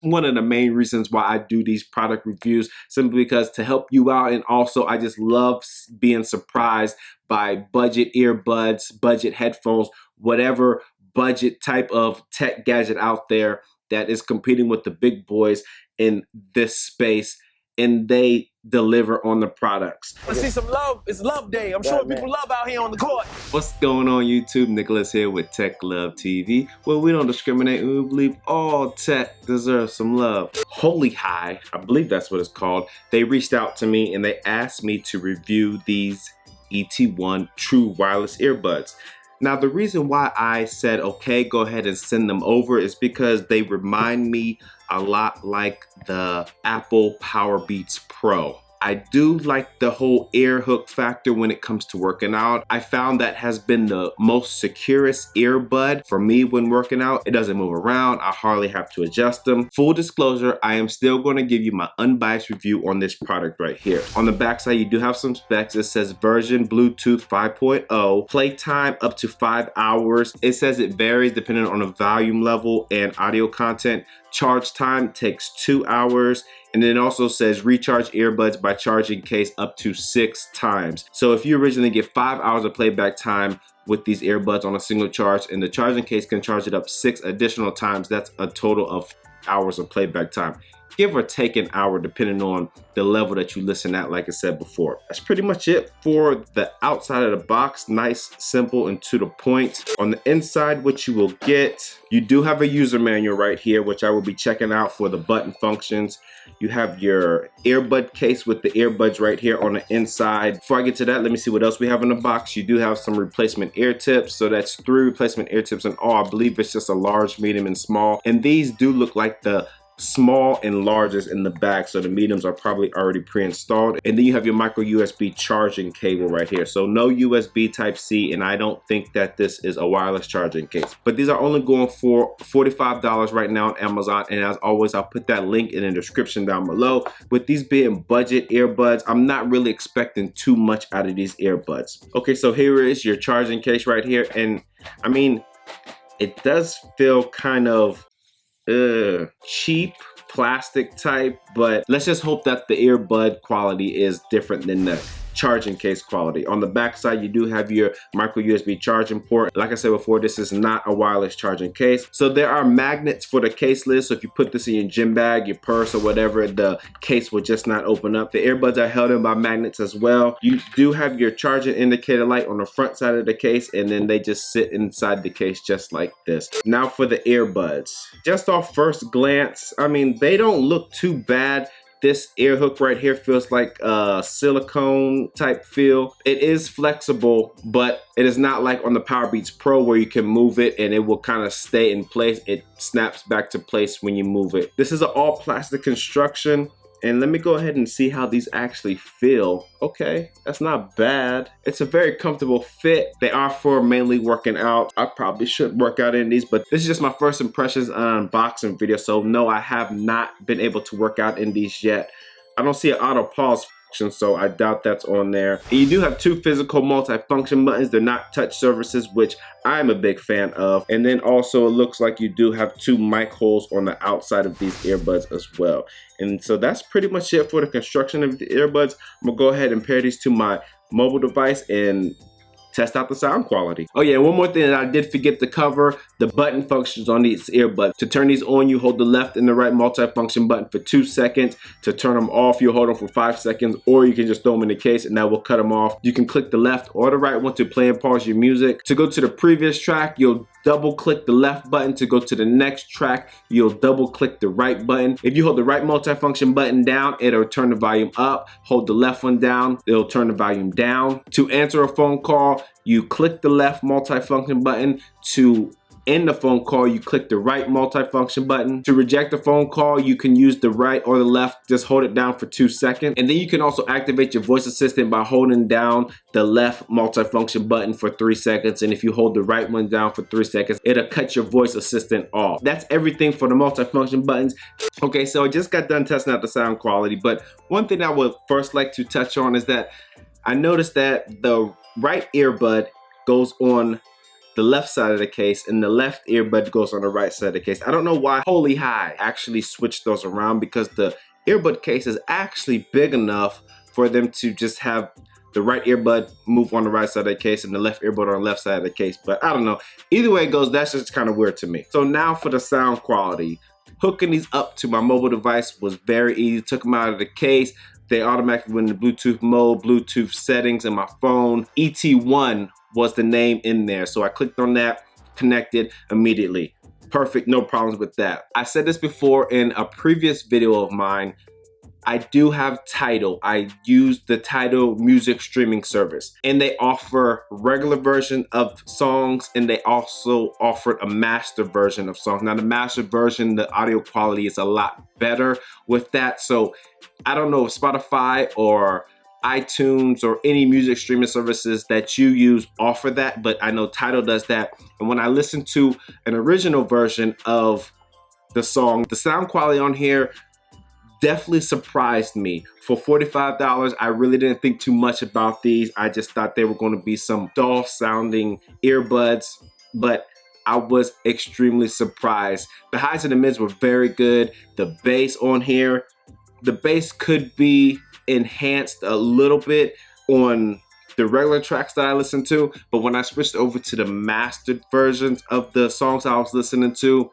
one of the main reasons why I do these product reviews, simply because to help you out, and also I just love being surprised by budget earbuds, budget headphones, whatever budget type of tech gadget out there that is competing with the big boys in this space, and they deliver on the products. I see some love. It's love day. I'm showing people love out here on the court. What's going on YouTube? Nicholas here with Tech Love TV, where we don't discriminate and we believe all tech deserves some love. HolyHigh, I believe that's what it's called, they reached out to me and they asked me to review these ET1 true wireless earbuds. Now, the reason why I said, okay, go ahead and send them over is because they remind me a lot like the Apple Powerbeats Pro. I do like the whole ear hook factor when it comes to working out. I found that has been the most securest earbud for me when working out. It doesn't move around. I hardly have to adjust them. Full disclosure, I am still going to give you my unbiased review on this product right here. On the back side, you do have some specs. It says version Bluetooth 5.0, playtime up to 5 hours. It says it varies depending on the volume level and audio content. Charge time takes 2 hours. And then it also says recharge earbuds by charging case up to 6 times. So if you originally get 5 hours of playback time with these earbuds on a single charge, and the charging case can charge it up 6 additional times, that's a total of hours of playback time. Give or take an hour depending on the level that you listen at, like I said before. That's pretty much it for the outside of the box. Nice, simple, and to the point. On the inside, what you will get, you do have a user manual right here, which I will be checking out for the button functions. You have your earbud case with the earbuds right here on the inside. Before I get to that, let me see what else we have in the box. You do have some replacement ear tips. So that's 3 replacement ear tips in all. I believe it's just a large, medium, and small. And these do look like the small and largest in the back, so the mediums are probably already pre-installed. And then you have your micro USB charging cable right here. So no USB type C, and I don't think that this is a wireless charging case. But these are only going for $45 right now on Amazon, and as always, I'll put that link in the description down below. With these being budget earbuds, I'm not really expecting too much out of these earbuds. Okay, so here is your charging case right here, and I mean, it does feel kind of cheap plastic type, but let's just hope that the earbud quality is different than the charging case quality. On the back side, you do have your micro USB charging port. Like I said before, this is not a wireless charging case. So there are magnets for the case lid. So if you put this in your gym bag, your purse, or whatever, the case will just not open up. The earbuds are held in by magnets as well. You do have your charging indicator light on the front side of the case, and then they just sit inside the case just like this. Now for the earbuds. Just off first glance, I mean, they don't look too bad. This ear hook right here feels like a silicone type feel. It is flexible, but it is not like on the Powerbeats Pro where you can move it and it will kind of stay in place. It snaps back to place when you move it. This is an all plastic construction. And let me go ahead and see how these actually feel. Okay, that's not bad. It's a very comfortable fit. They are for mainly working out. I probably should work out in these, but this is just my first impressions on unboxing video. So no, I have not been able to work out in these yet. I don't see an auto pause function, so I doubt that's on there. And you do have 2 physical multi-function buttons. They're not touch surfaces, which I'm a big fan of. And then also it looks like you do have 2 mic holes on the outside of these earbuds as well. And so that's pretty much it for the construction of the earbuds. I'm gonna go ahead and pair these to my mobile device and test out the sound quality. Oh yeah, one more thing that I did forget to cover, the button functions on these earbuds. To turn these on, you hold the left and the right multi-function button for 2 seconds. To turn them off, you hold them for 5 seconds, or you can just throw them in the case and that will cut them off. You can click the left or the right one to play and pause your music. To go to the previous track, you'll double click the left button. To go to the next track, you'll double click the right button. If you hold the right multi-function button down, it'll turn the volume up. Hold the left one down, it'll turn the volume down. To answer a phone call, you click the left multi-function button. To end the phone call, you click the right multi-function button. To reject a phone call, you can use the right or the left. Just hold it down for 2 seconds. And then you can also activate your voice assistant by holding down the left multi-function button for 3 seconds. And if you hold the right one down for 3 seconds, it'll cut your voice assistant off. That's everything for the multi-function buttons. Okay, so I just got done testing out the sound quality, but one thing I would first like to touch on is that I noticed that the right earbud goes on the left side of the case, and the left earbud goes on the right side of the case. I don't know why HolyHigh actually switched those around, because the earbud case is actually big enough for them to just have the right earbud move on the right side of the case and the left earbud on the left side of the case. But I don't know. Either way it goes, that's just kind of weird to me. So now for the sound quality. Hooking these up to my mobile device was very easy. Took them out of the case. They automatically went into Bluetooth mode, Bluetooth settings in my phone. ET1 was the name in there. So I clicked on that, connected immediately. Perfect, no problems with that. I said this before in a previous video of mine. I do have Tidal. I use the Tidal music streaming service, and they offer regular version of songs, and they also offered a master version of songs. Now the master version, the audio quality is a lot better with that. So I don't know if Spotify or iTunes or any music streaming services that you use offer that, but I know Tidal does that. And when I listen to an original version of the song, the sound quality on here definitely surprised me. For $45, I really didn't think too much about these. I just thought they were going to be some dull sounding earbuds, but I was extremely surprised. The highs and the mids were very good. The bass on here, the bass could be enhanced a little bit on the regular tracks that I listen to, but when I switched over to the mastered versions of the songs I was listening to,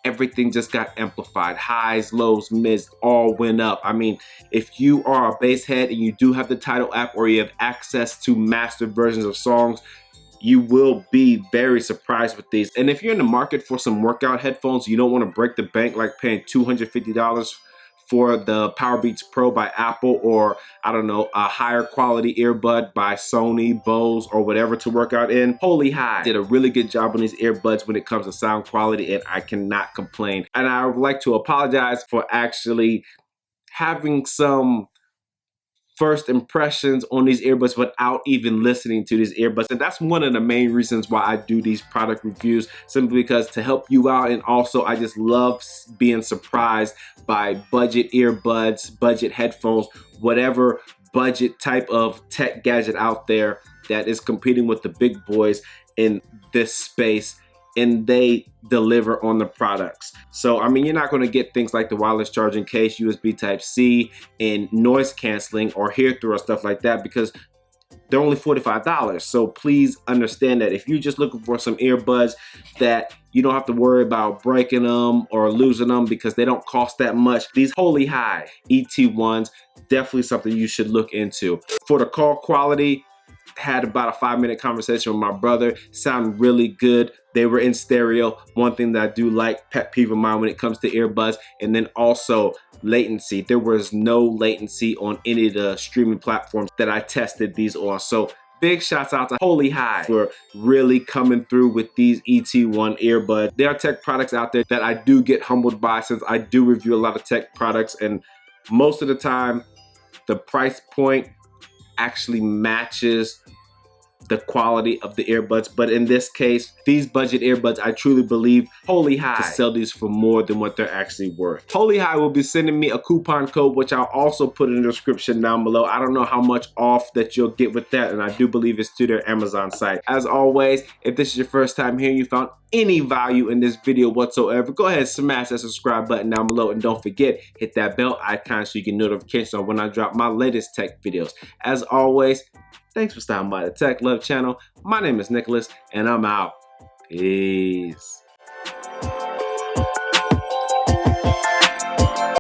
everything just got amplified. Highs, lows, mids all went up. I mean, if you are a bass head and you do have the Tidal app or you have access to mastered versions of songs, you will be very surprised with these. And if you're in the market for some workout headphones, you don't want to break the bank like paying $250 for the Powerbeats Pro by Apple, or I don't know, a higher quality earbud by Sony, Bose, or whatever to work out in, HolyHigh did a really good job on these earbuds when it comes to sound quality, and I cannot complain. And I would like to apologize for actually having some first impressions on these earbuds without even listening to these earbuds. And that's one of the main reasons why I do these product reviews, simply because to help you out, and also I just love being surprised by budget earbuds, budget headphones, whatever budget type of tech gadget out there that is competing with the big boys in this space, and they deliver on the products. So, I mean, you're not going to get things like the wireless charging case, USB Type-C, and noise canceling or hear-through or stuff like that, because they're only $45. So please understand that if you're just looking for some earbuds that you don't have to worry about breaking them or losing them because they don't cost that much, these HolyHigh ET1s, definitely something you should look into. For the call quality, had about a 5-minute conversation with my brother. Sound really good. They were in stereo. One thing that I do like, pet peeve of mine when it comes to earbuds. And then also latency. There was no latency on any of the streaming platforms that I tested these on. So big shouts out to HolyHigh for really coming through with these ET1 earbuds. There are tech products out there that I do get humbled by, since I do review a lot of tech products, and most of the time the price point actually matches the quality of the earbuds. But in this case, these budget earbuds, I truly believe HolyHigh to sell these for more than what they're actually worth. HolyHigh will be sending me a coupon code, which I'll also put in the description down below. I don't know how much off that you'll get with that, and I do believe it's to their Amazon site. As always, if this is your first time here and you found any value in this video whatsoever, go ahead and smash that subscribe button down below, and don't forget, hit that bell icon so you get notifications on when I drop my latest tech videos. As always, thanks for stopping by the Tech Love channel. My name is Nicholas, and I'm out. Peace.